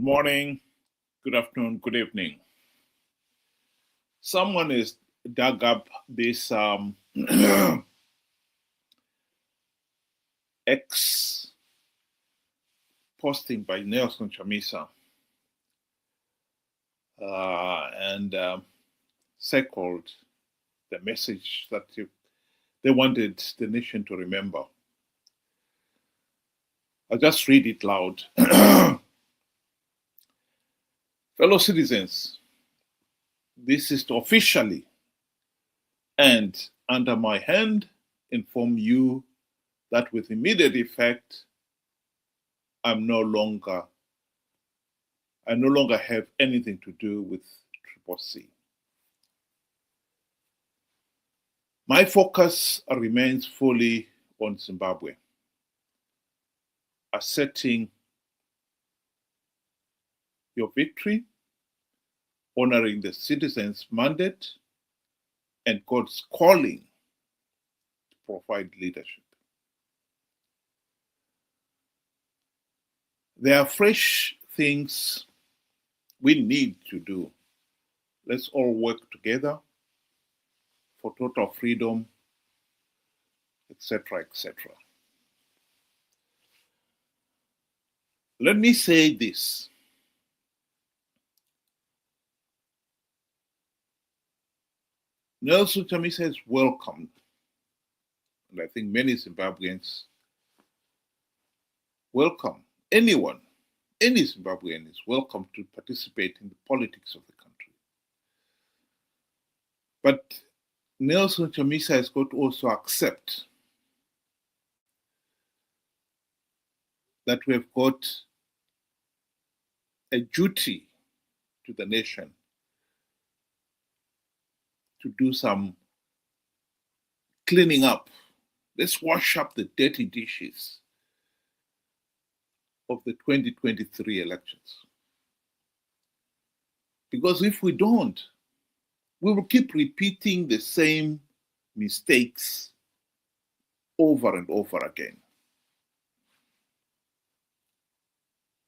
morning, good afternoon, good evening. Someone has dug up this X posting by Nelson Chamisa and circled the message that they wanted the nation to remember. I'll just read it loud. Fellow citizens, this is to officially and under my hand inform you that with immediate effect, I no longer have anything to do with SADC. My focus remains fully on Zimbabwe, asserting your victory, honoring the citizens' mandate, and God's calling to provide leadership. There are fresh things we need to do. Let's all work together for total freedom, etc., etc. Let me say this. Nelson Chamisa is welcomed, and I think many Zimbabweans welcome anyone, any Zimbabwean is welcome to participate in the politics of the country. But Nelson Chamisa has got to also accept that we have got a duty to the nation to do some cleaning up. Let's wash up the dirty dishes of the 2023 elections. Because if we don't, we will keep repeating the same mistakes over and over again.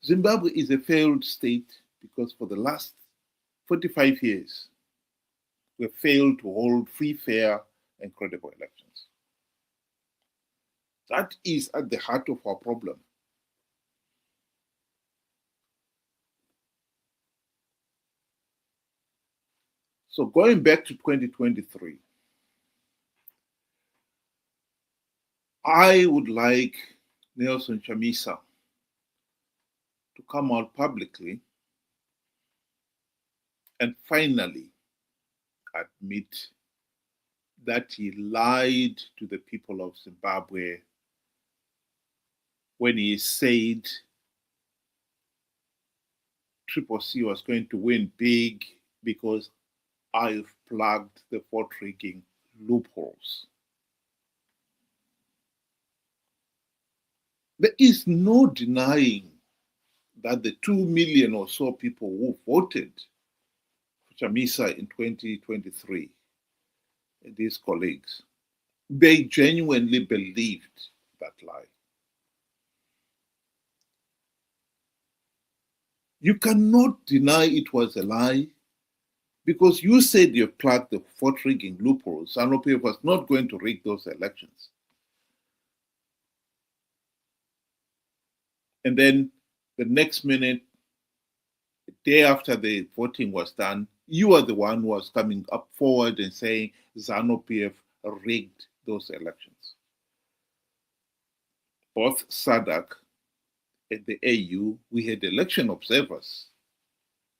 Zimbabwe is a failed state because for the last 45 years, we have failed to hold free, fair, and credible elections. That is at the heart of our problem. So going back to 2023, I would like Nelson Chamisa to come out publicly and finally admit that he lied to the people of Zimbabwe when he said SADC was going to win big because I've plugged the vote rigging loopholes. There is no denying that the 2 million or so people who voted for Chamisa in 2023, and these colleagues, they genuinely believed that lie. You cannot deny it was a lie because you said you plugged the vote rigging loopholes. Zanu PF was not going to rig those elections. And then the next minute, the day after the voting was done, you are the one who was coming up forward and saying Zanu PF rigged those elections. Both SADC and the AU, we had election observers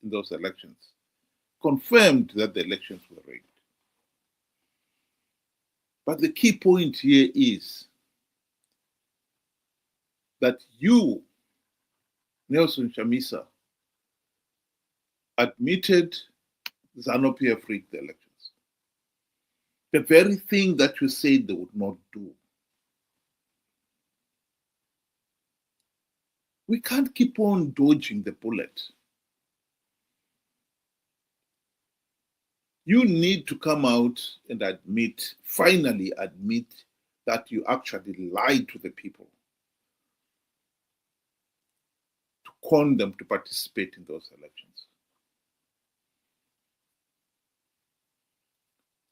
in those elections, confirmed that the elections were rigged. But the key point here is that you, Nelson Chamisa, admitted Zanu PF rigged the elections. The very thing that you said they would not do. We can't keep on dodging the bullet. You need to come out and admit, finally admit, that you actually lied to the people. To con them to participate in those elections.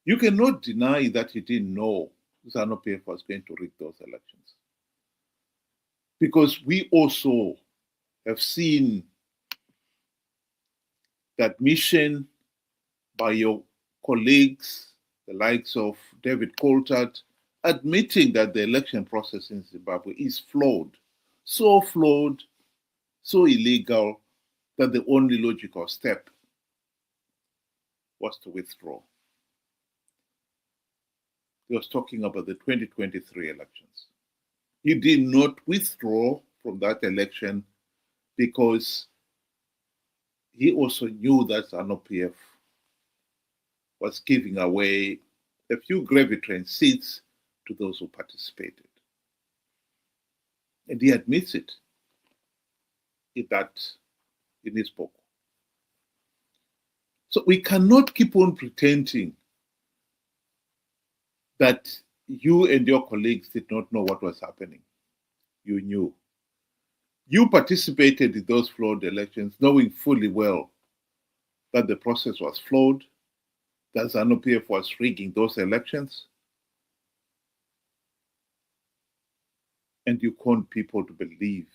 You cannot deny that he didn't know Zanu PF was going to rig those elections. Because we also have seen that mission by your colleagues, the likes of David Coltart, admitting that the election process in Zimbabwe is flawed, so illegal, that the only logical step was to withdraw. He was talking about the 2023 elections. He did not withdraw from that election because he also knew that Zanu PF was giving away a few gravy train seats to those who participated. And he admits it in his book. So we cannot keep on pretending that you and your colleagues did not know what was happening. You knew. You participated in those flawed elections knowing fully well that the process was flawed, that Zanu PF was rigging those elections, and you want people to believe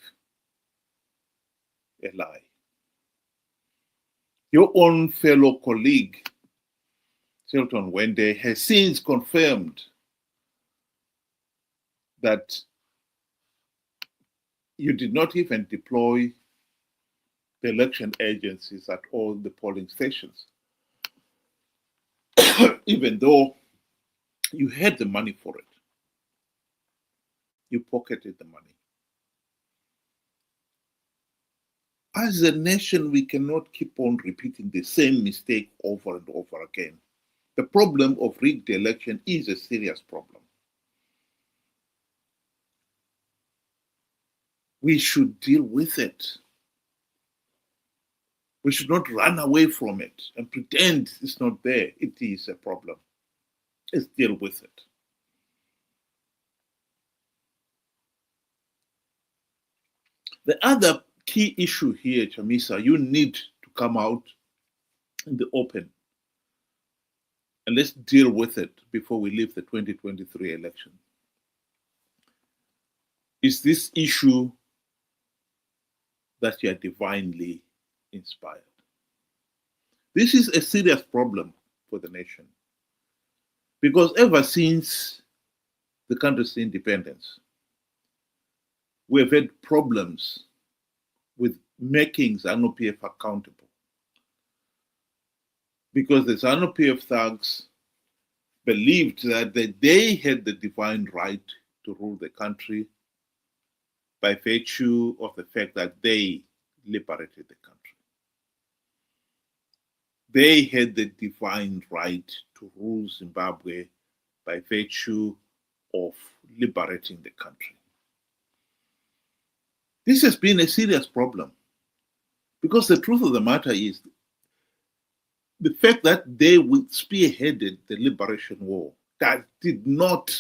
a lie. Your own fellow colleague, Shelton Wende, has since confirmed that you did not even deploy the election agencies at all the polling stations, even though you had the money for it. You pocketed the money. As a nation, we cannot keep on repeating the same mistake over and over again. The problem of rigged election is a serious problem. We should deal with it. We should not run away from it and pretend it's not there. It is a problem. Let's deal with it. The other key issue here, Chamisa, you need to come out in the open and let's deal with it before we leave the 2023 election. Is this issue that you are divinely inspired? This is a serious problem for the nation because ever since the country's independence, we have had problems with making Zanu PF accountable because the Zanu PF thugs believed that they had the divine right to rule the country by virtue of the fact that they liberated the country. They had the divine right to rule Zimbabwe by virtue of liberating the country. This has been a serious problem because the truth of the matter is the fact that they spearheaded the liberation war, that did not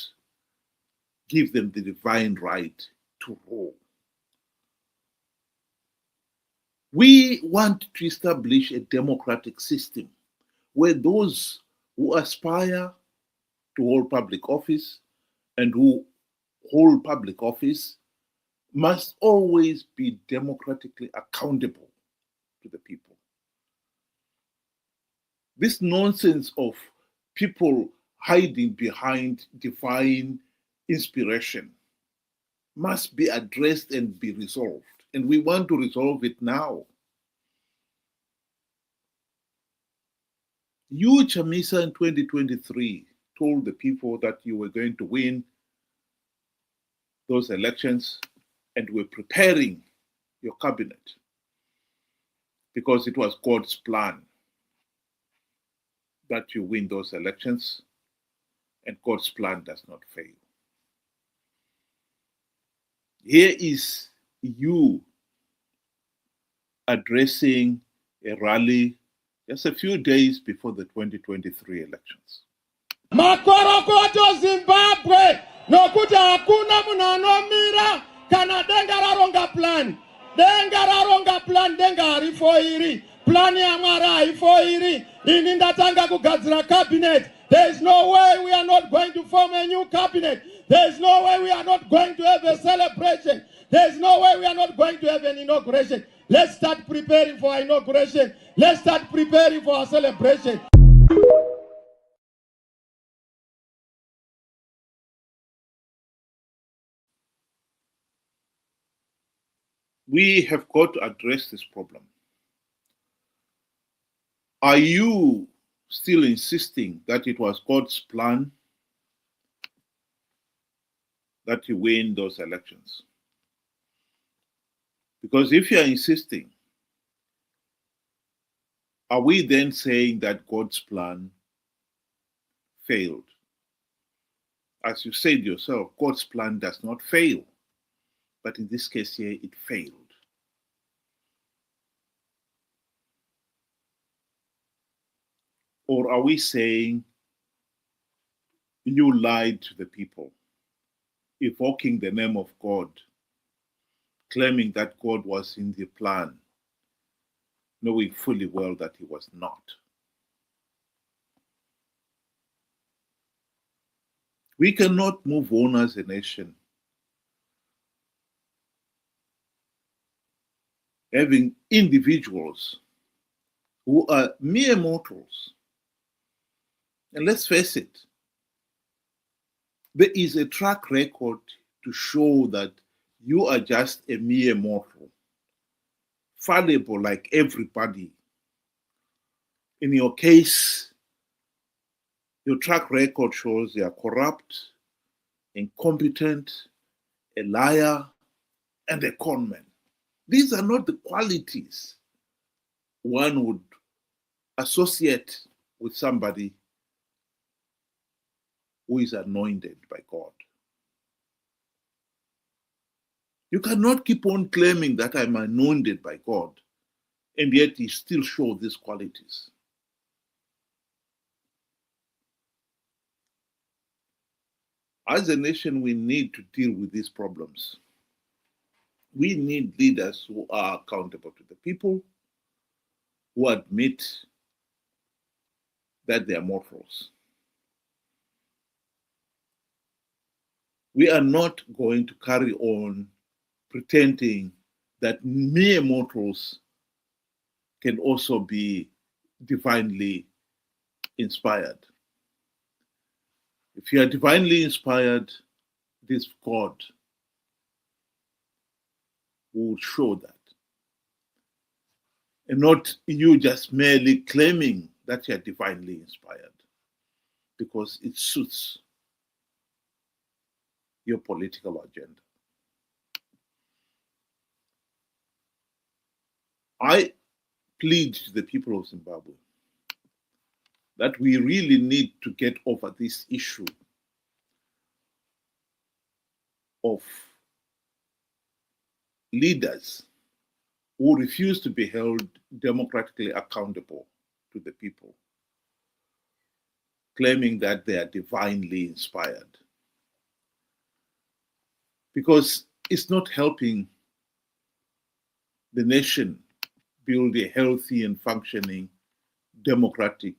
give them the divine right to rule. We want to establish a democratic system where those who aspire to hold public office and who hold public office must always be democratically accountable to the people. This nonsense of people hiding behind divine inspiration must be addressed and be resolved. And we want to resolve it now. You, Chamisa, in 2023, told the people that you were going to win those elections and were preparing your cabinet because it was God's plan that you win those elections, and God's plan does not fail. Here is you addressing a rally just a few days before the 2023 elections. Makorokoto Zimbabwe, nokuti hakuna munhu anomira kana denga raronga plan. denga raronga plan denga harifoiri plan yamwari haifoiri ini ndatanga kugadzira cabinet. There is no way we are not going to form a new cabinet. There is no way we are not going to have a celebration. There is no way we are not going to have an inauguration. Let's start preparing for our inauguration. Let's start preparing for our celebration. We have got to address this problem. Are you still insisting that it was God's plan that you win those elections? Because if you are insisting, are we then saying that God's plan failed? As you said yourself, God's plan does not fail. But in this case here, it failed. Or are we saying you lied to the people, evoking the name of God, claiming that God was in the plan, knowing fully well that he was not? We cannot move on as a nation having individuals who are mere mortals. And let's face it, there is a track record to show that you are just a mere mortal, fallible like everybody. In your case, your track record shows you are corrupt, incompetent, a liar, and a conman. These are not the qualities one would associate with somebody who is anointed by God. You cannot keep on claiming that I'm anointed by God, and yet you still show these qualities. As a nation, we need to deal with these problems. We need leaders who are accountable to the people, who admit that they are mortals. We are not going to carry on pretending that mere mortals can also be divinely inspired. If you are divinely inspired, this God will show that. And not you just merely claiming that you are divinely inspired because it suits your political agenda. I plead to the people of Zimbabwe that we really need to get over this issue of leaders who refuse to be held democratically accountable to the people, claiming that they are divinely inspired. Because it's not helping the nation build a healthy and functioning democratic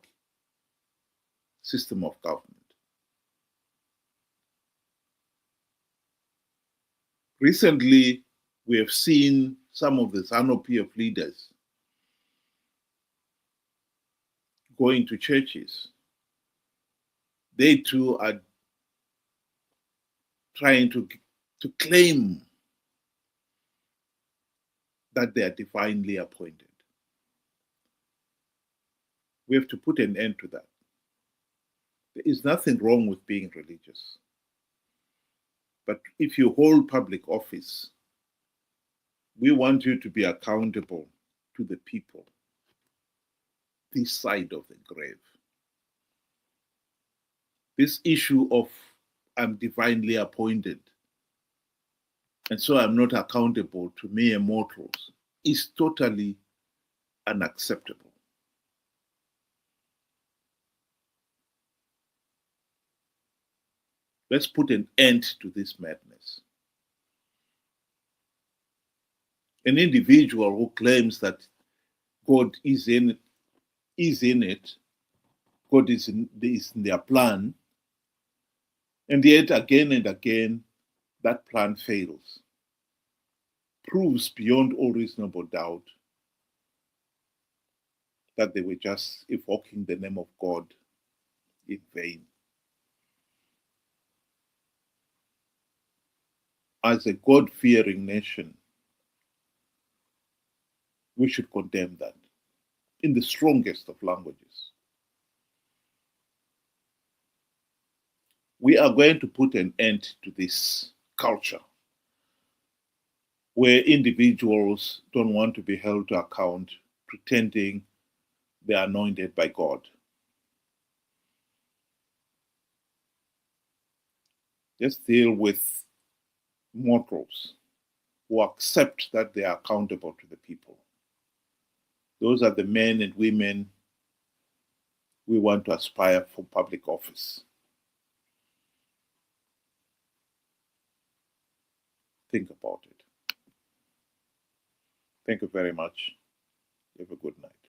system of government. Recently, we have seen some of the Zanu PF leaders going to churches. They too are trying to claim that they are divinely appointed. We have to put an end to that. There is nothing wrong with being religious. But if you hold public office, we want you to be accountable to the people this side of the grave. This issue of I'm divinely appointed and so I'm not accountable to mere mortals is totally unacceptable. Let's put an end to this madness. an individual who claims that God is in it, God is in their plan, and yet again and again that plan fails, proves beyond all reasonable doubt that they were just evoking the name of God in vain. As a God-fearing nation, we should condemn that in the strongest of languages. We are going to put an end to this culture where individuals don't want to be held to account, pretending they are anointed by God. Let's deal with mortals who accept that they are accountable to the people. Those are the men and women we want to aspire for public office. Think about it. Thank you very much. Have a good night.